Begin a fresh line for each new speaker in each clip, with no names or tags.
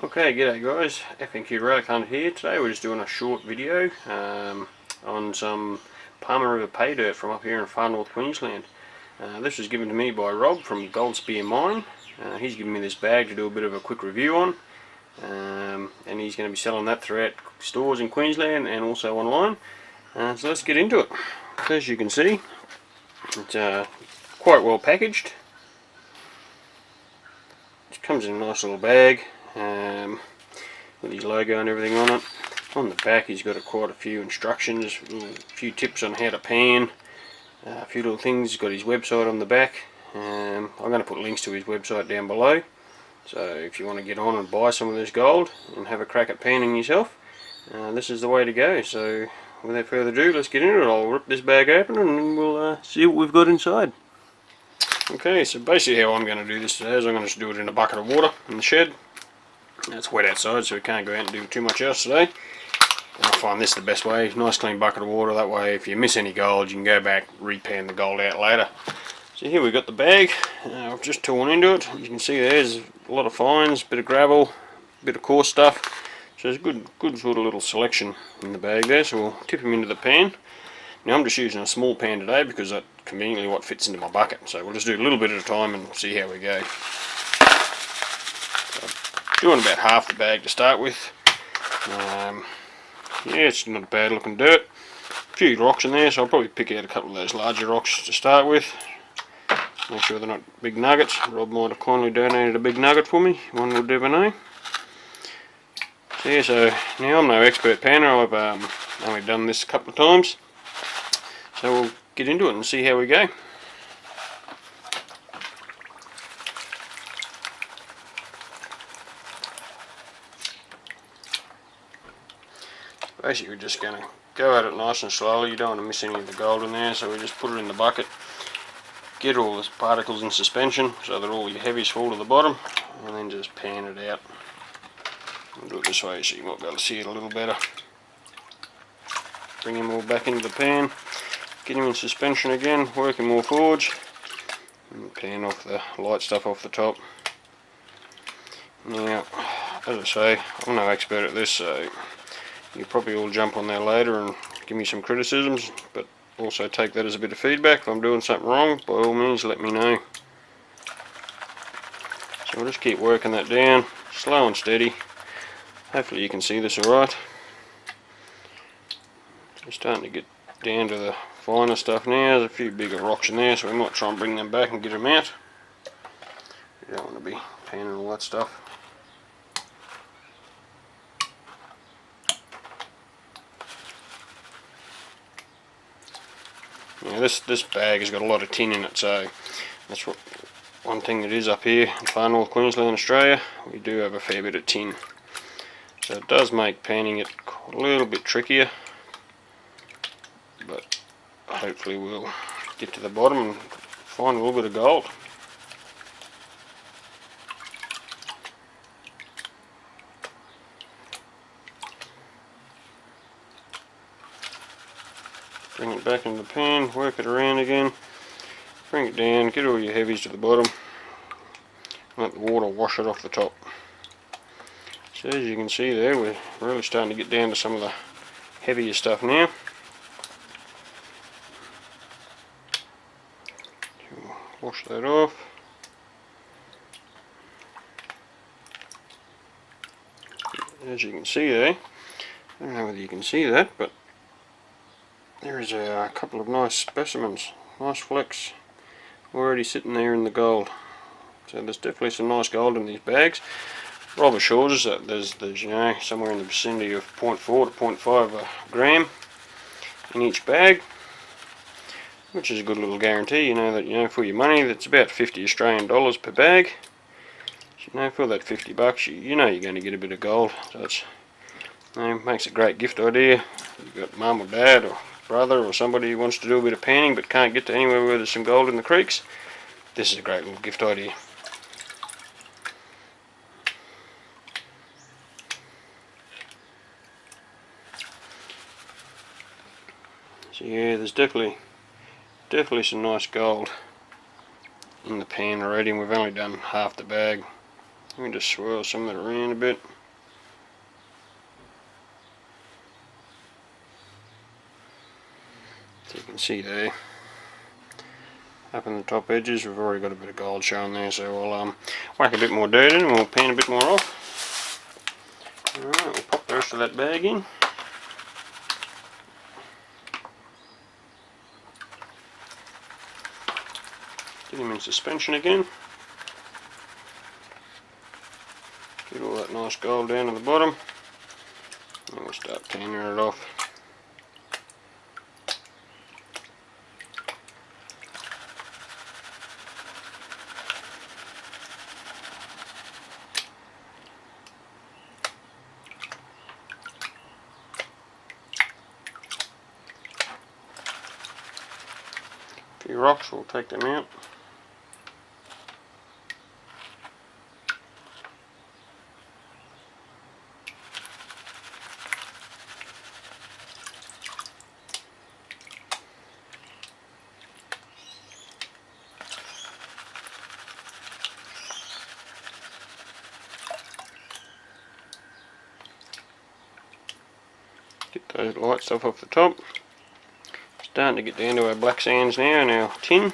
Okay, g'day guys, FNQ Relic Hunter here. Today we're just doing a short video on some Mareeba Paydirt from up here in far north Queensland. This was given to me by Rob from Gold Spear Mine. He's given me this bag to do a bit of a quick review on, and he's going to be selling that throughout stores in Queensland and also online. So let's get into it. As you can see, it's quite well packaged. It comes in a nice little bag. With his logo and everything on it. On the back he's got quite a few instructions, a few tips on how to pan, a few little things. He's got his website on the back. I'm going to put links to his website down below, so if you want to get on and buy some of this gold and have a crack at panning yourself, this is the way to go. So without further ado, let's get into it. I'll rip this bag open and we'll see what we've got inside. Okay, so basically how I'm going to do this today is I'm going to just do it in a bucket of water in the shed. It's wet outside, so we can't go out and do too much else today. And I find this the best way. Nice clean bucket of water, that way if you miss any gold you can go back, repan the gold out later. So here we've got the bag. I've just torn into it. You can see there's a lot of fines, bit of gravel, bit of coarse stuff. So there's a good sort of little selection in the bag there. So we'll tip them into the pan. Now I'm just using a small pan today because that's conveniently what fits into my bucket. So we'll just do a little bit at a time and see how we go. Doing about half the bag to start with. Yeah, it's not a bad looking dirt. A few rocks in there, so I'll probably pick out a couple of those larger rocks to start with. Make sure they're not big nuggets. Rob might have kindly donated a big nugget for me, one would never know. So yeah, so now I'm no expert panner. I've only done this a couple of times. So we'll get into it and see how we go. Basically we're just going to go at it nice and slowly. You don't want to miss any of the gold in there, so we just put it in the bucket, get all the particles in suspension so that all your heavies fall to the bottom, and then just pan it out. I'll do it this way so you might be able to see it a little better. Bring them all back into the pan, get them in suspension again, work them all forwards, and pan off the light stuff off the top. Now, as I say, I'm no expert at this, so you probably all jump on there later and give me some criticisms, but also take that as a bit of feedback. If I'm doing something wrong, by all means let me know. So we'll just keep working that down, slow and steady. Hopefully you can see this alright. We're starting to get down to the finer stuff now. There's a few bigger rocks in there, so we might try and bring them back and get them out. You don't want to be panning all that stuff. Now this bag has got a lot of tin in it, so that's one thing that is up here in far north Queensland, Australia. We do have a fair bit of tin, so it does make panning it a little bit trickier, but hopefully we'll get to the bottom and find a little bit of gold. Bring it back into the pan, work it around again, bring it down, get all your heavies to the bottom, let the water wash it off the top. So as you can see there, we're really starting to get down to some of the heavier stuff now. Wash that off. As you can see there, I don't know whether you can see that, but there is a couple of nice specimens, nice flecks already sitting there in the gold. So there's definitely some nice gold in these bags. Rob assures us that there's you know, somewhere in the vicinity of 0.4 to 0.5 gram in each bag, which is a good little guarantee. You know that for your money, that's about 50 Australian dollars per bag. So, for that 50 bucks, you know you're going to get a bit of gold. So it's makes a great gift idea. You've got mum or dad or brother or somebody who wants to do a bit of panning but can't get to anywhere where there's some gold in the creeks. This is a great little gift idea. So yeah, there's definitely some nice gold in the pan already, and we've only done half the bag. Let me just swirl some of it around a bit. You can see there, up in the top edges, we've already got a bit of gold showing there, so we'll whack a bit more dirt in and we'll pan a bit more off. Alright, we'll pop the rest of that bag in. Get him in suspension again. Get all that nice gold down to the bottom. And we'll start panning it off. A few rocks, we'll take them out. Get those light stuff off the top. Starting to get down to our black sands now in our tin.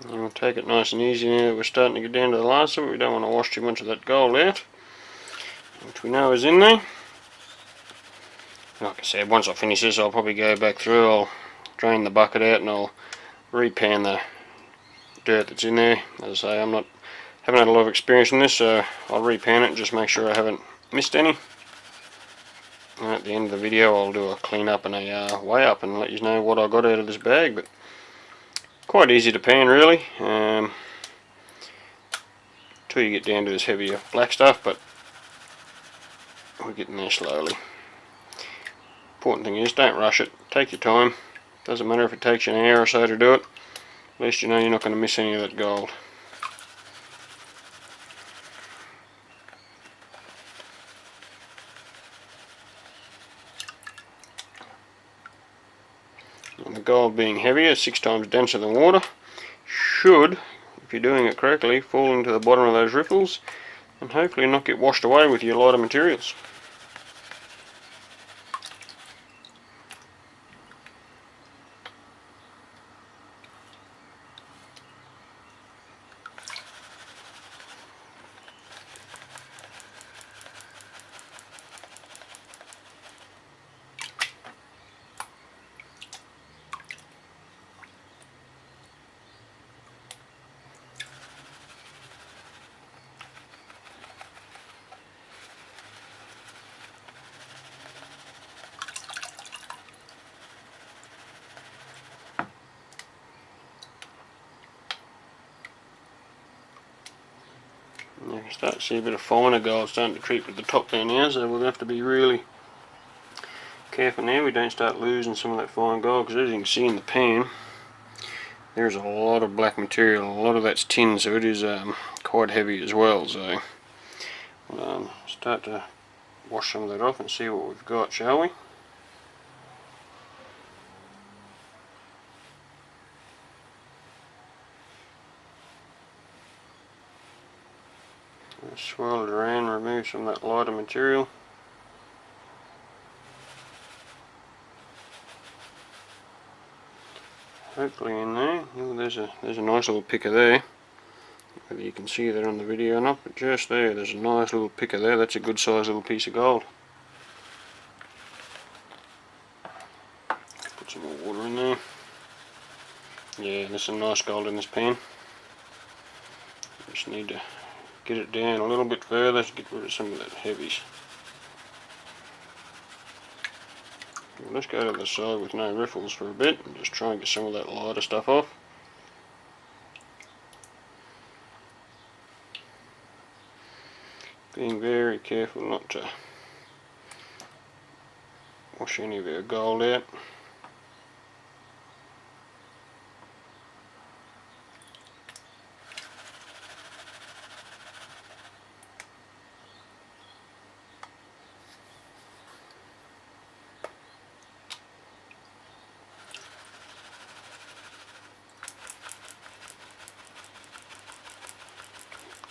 And we'll take it nice and easy now that we're starting to get down to the last of it. We don't want to wash too much of that gold out, which we know is in there. Like I said, once I finish this I'll probably go back through, I'll drain the bucket out and I'll repan the dirt that's in there. As I say, haven't had a lot of experience in this, so I'll repan it and just make sure I haven't missed any. And at the end of the video I'll do a clean up and a weigh up and let you know what I got out of this bag. But quite easy to pan really, till you get down to this heavier black stuff, but we're getting there slowly. Important thing is, don't rush it, take your time. Doesn't matter if it takes you an hour or so to do it, at least you know you're not going to miss any of that gold. And the gold being heavier, 6 times denser than water, should, if you're doing it correctly, fall into the bottom of those riffles and hopefully not get washed away with your lighter materials. You can start to see a bit of finer gold starting to creep at the top there now, so we'll have to be really careful now we don't start losing some of that fine gold, because as you can see in the pan there's a lot of black material, a lot of that's tin, so it is quite heavy as well. So we'll start to wash some of that off and see what we've got, shall we? Swirl it around, remove some of that lighter material. Hopefully in there. Oh, there's a nice little picker there. Whether you can see that on the video or not, but just there's a nice little picker there. That's a good sized little piece of gold. Put some more water in there. Yeah, there's some nice gold in this pan. Just need to get it down a little bit further to get rid of some of that heavies. We'll just go to the side with no riffles for a bit and just try and get some of that lighter stuff off. Being very careful not to wash any of our gold out.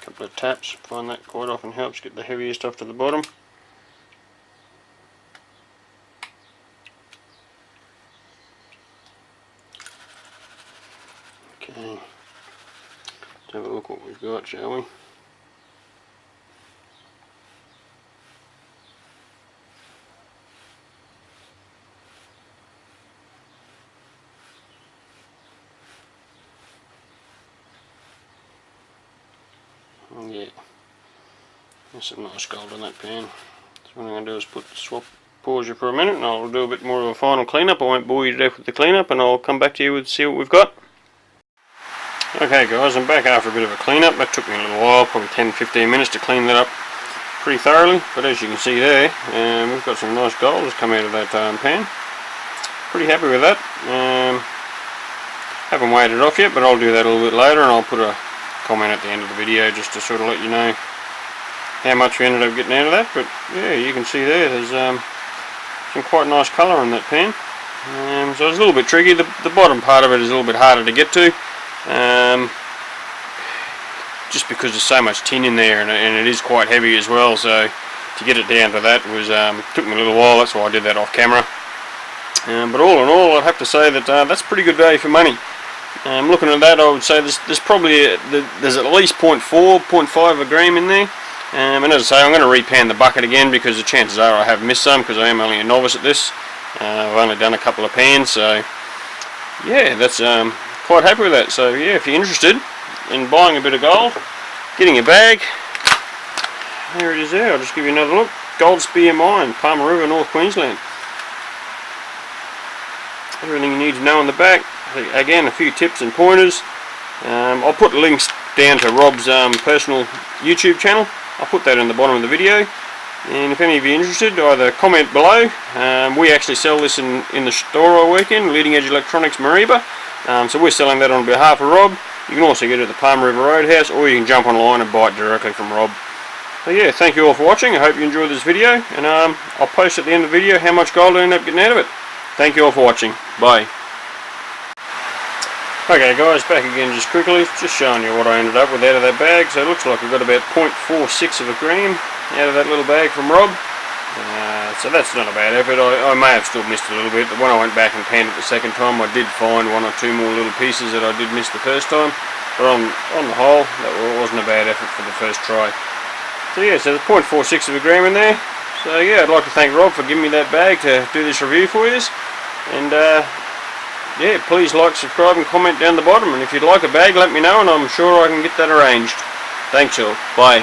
Couple of taps, find that quite often helps get the heavier stuff to the bottom. Okay, let's have a look what we've got, shall we? Yeah, there's some nice gold in that pan. So what I'm going to do is pause you for a minute and I'll do a bit more of a final cleanup. I won't bore you to death with the cleanup and I'll come back to you with see what we've got. Okay guys, I'm back after a bit of a cleanup. That took me a little while, probably 10-15 minutes to clean that up pretty thoroughly. But as you can see there, we've got some nice gold that's come out of that pan. Pretty happy with that. Haven't weighed it off yet, but I'll do that a little bit later and I'll put a comment at the end of the video just to sort of let you know how much we ended up getting out of that. But yeah, you can see there's some quite nice colour in that pan. So it's a little bit tricky. The bottom part of it is a little bit harder to get to, just because there's so much tin in there and it is quite heavy as well. So to get it down to that was took me a little while. That's why I did that off camera. But all in all, I'd have to say that that's pretty good value for money. Looking at that, I would say there's probably there's at least 0.5 a gram in there. And as I say, I'm going to repan the bucket again because the chances are I have missed some because I am only a novice at this. I've only done a couple of pans, so yeah, that's quite happy with that. So yeah, if you're interested in buying a bit of gold, getting a bag, there it is there. I'll just give you another look. Gold Spear Mine, Palmer River, North Queensland. Everything you need to know in the back. Again, a few tips and pointers. I'll put links down to Rob's personal YouTube channel. I'll put that in the bottom of the video. And if any of you are interested, either comment below. We actually sell this in the store I work in, Leading Edge Electronics, Mareeba. So we're selling that on behalf of Rob. You can also get it at the Palmer River Roadhouse, or you can jump online and buy it directly from Rob. So yeah, thank you all for watching. I hope you enjoyed this video. And I'll post at the end of the video how much gold I end up getting out of it. Thank you all for watching. Bye. Okay guys, back again just quickly, just showing you what I ended up with out of that bag. So it looks like I've got about 0.46 of a gram out of that little bag from Rob. So that's not a bad effort. I may have still missed a little bit, but when I went back and panned it the second time, I did find one or two more little pieces that I did miss the first time. But on the whole, that wasn't a bad effort for the first try. So yeah, so there's 0.46 of a gram in there. So yeah, I'd like to thank Rob for giving me that bag to do this review for you. And yeah, please like, subscribe and comment down the bottom, and if you'd like a bag let me know and I'm sure I can get that arranged. Thanks all, bye.